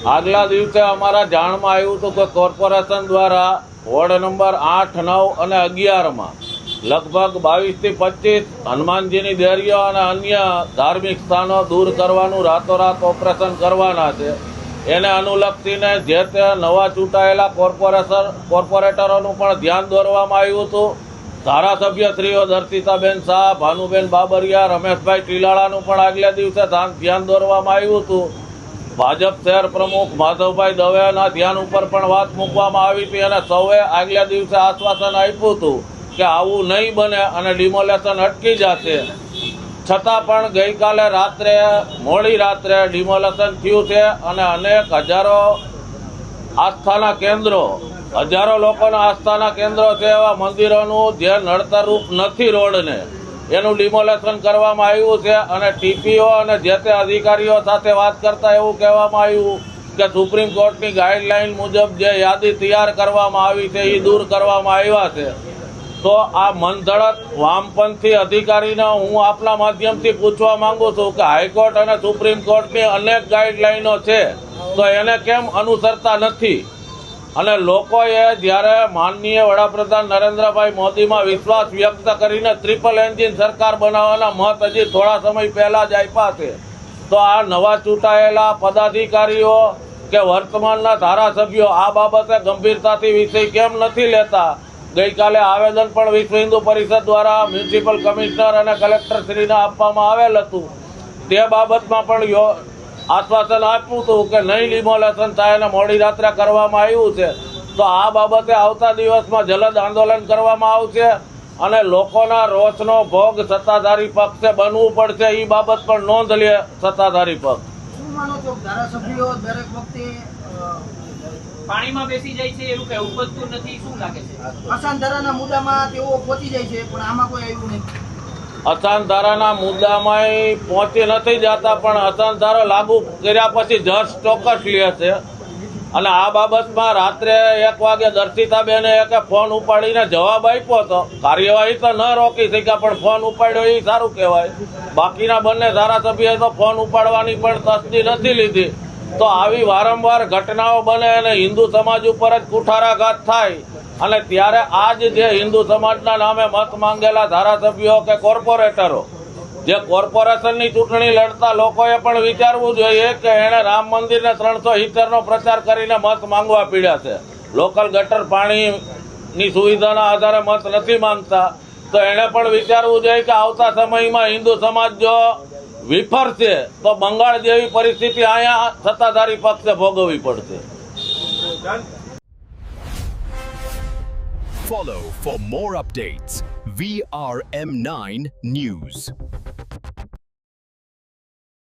આગલા દિવસે અમારા જાણમાં આવ્યું હતું કે કોર્પોરેશન દ્વારા વોર્ડ નંબર 8, 9 અને 11માં લગભગ 22 થી 25 હનુમાનજીની દેરીઓ અને અન્ય ધાર્મિક સ્થાનો દૂર કરવાનું રાતોરાત ઓપરેશન કરવાના છે. એને અનુલક્ષીને જે તે નવા ચૂંટાયેલા કોર્પોરેટરોનું પણ ધ્યાન દોરવામાં આવ્યું હતું. ધારાસભ્યશ્રીઓ દર્શિતાબેન શાહ, ભાનુબેન બાબરિયા, રમેશભાઈ ટીલાળાનું પણ આગલા દિવસે ધ્યાન દોરવામાં આવ્યું હતું. ભાજપ શહેર પ્રમુખ માધવભાઈ દવેના ધ્યાન ઉપર પણ વાત મૂકવામાં આવી હતી અને સૌએ આગલા દિવસે આશ્વાસન આપ્યું હતું કે આવું નહીં બને અને ડિમોલેશન અટકી જશે. છતાં પણ ગઈકાલે મોડી રાત્રે ડિમોલેશન થયું છે અને અનેક હજારો લોકોના આસ્થાના કેન્દ્રો છે એવા મંદિરોનું જે નડતરરૂપ નથી રોડને એનું ડિમોલેશન કરવામાં આવ્યું છે. અને ટીપીઓ અને જે તે અધિકારીઓ સાથે વાત કરતા એવું કહેવામાં આવ્યું કે સુપ્રીમ કોર્ટની ગાઈડલાઈન મુજબ જે યાદી તૈયાર કરવામાં આવી છે એ દૂર કરવામાં આવ્યા છે. તો આ મનધડક વામપંથી અધિકારીને હું આપના માધ્યમથી પૂછવા માંગુ છું કે હાઈકોર્ટ અને સુપ્રીમ કોર્ટની અનેક ગાઈડલાઈનો છે તો એને કેમ અનુસરતા નથી? અને લોકોએ જ્યારે માનનીય વડાપ્રધાન નરેન્દ્રભાઈ મોદીમાં વિશ્વાસ વ્યક્ત કરીને ટ્રિપલ એન્જિન સરકાર બનાવવાના મત હજી થોડા સમય પહેલા જ આપ્યા છે, તો આ નવા ચૂંટાયેલા પદાધિકારીઓ કે વર્તમાનના ધારાસભ્યો આ બાબતે ગંભીરતાથી વિષય કેમ નથી લેતા? ગઈકાલે આવેદન પણ વિશ્વ હિન્દુ પરિષદ દ્વારા મ્યુનિસિપલ કમિશનર અને કલેક્ટરશ્રીને આપવામાં આવેલ હતું. તે બાબતમાં પણ આશ્વાસન આપ્યું હતું કે નહીં ડિમોલેશન થાય અને મોડી રાત્રે કરવામાં આવ્યું છે. તો આ બાબતે આવતા દિવસમાં જલદ આંદોલન કરવામાં આવશે અને લોકોના રોષનો ભોગ સત્તાધારી પક્ષે બનવું પડશે. એ બાબત પણ નોંધ લે સત્તાધારી પક્ષ. શું માનો છો ધારાસભ્યો દરેક વખતે પાણીમાં બેસી જાય છે, એવું કઈ ઉપજતું નથી? શું લાગે છે અશાંતધારાના મુદ્દામાં તેઓ પહોંચી જાય છે પણ આમાં કોઈ આવ્યું નહીં? અશાંતધારાના મુદ્દામાં પહોંચી નથી જતા પણ અશાંતધારો લાગુ કર્યા પછી જજ ચોક્કસ લે છે. અને આ બાબતમાં રાત્રે 1 વાગે દર્શિતાબેને ફોન ઉપાડીને જવાબ આપ્યો હતો. કાર્યવાહી તો ન રોકી શક્યા પણ ફોન ઉપાડ્યો એ સારું કહેવાય. બાકીના બંને ધારાસભ્યોએ તો ફોન ઉપાડવાની પણ તસ્દી નથી લીધી. તો આવી વારંવાર ઘટનાઓ બને અને હિન્દુ સમાજ ઉપર જ કુઠારાઘાત થાય અને ત્યારે આજ જે હિન્દુ સમાજના નામે મત માંગેલા ધારાસભ્યો કે કોર્પોરેટરો જે કોર્પોરેશનની ચૂંટણી લડતા લોકોએ પણ વિચારવું જોઈએ કે એણે રામ મંદિરને 370નો પ્રચાર કરીને મત માંગવા પીડ્યા છે. લોકલ ગટર પાણીની સુવિધાના આધારે મત નથી માંગતા. તો એણે પણ વિચારવું જોઈએ કે આવતા સમયમાં હિન્દુ સમાજ જો વિફરશે તો બંગાળ જેવી પરિસ્થિતિ અહીંયા સત્તાધારી પક્ષે ભોગવવી પડશે. Follow for more updates. VRM9 News.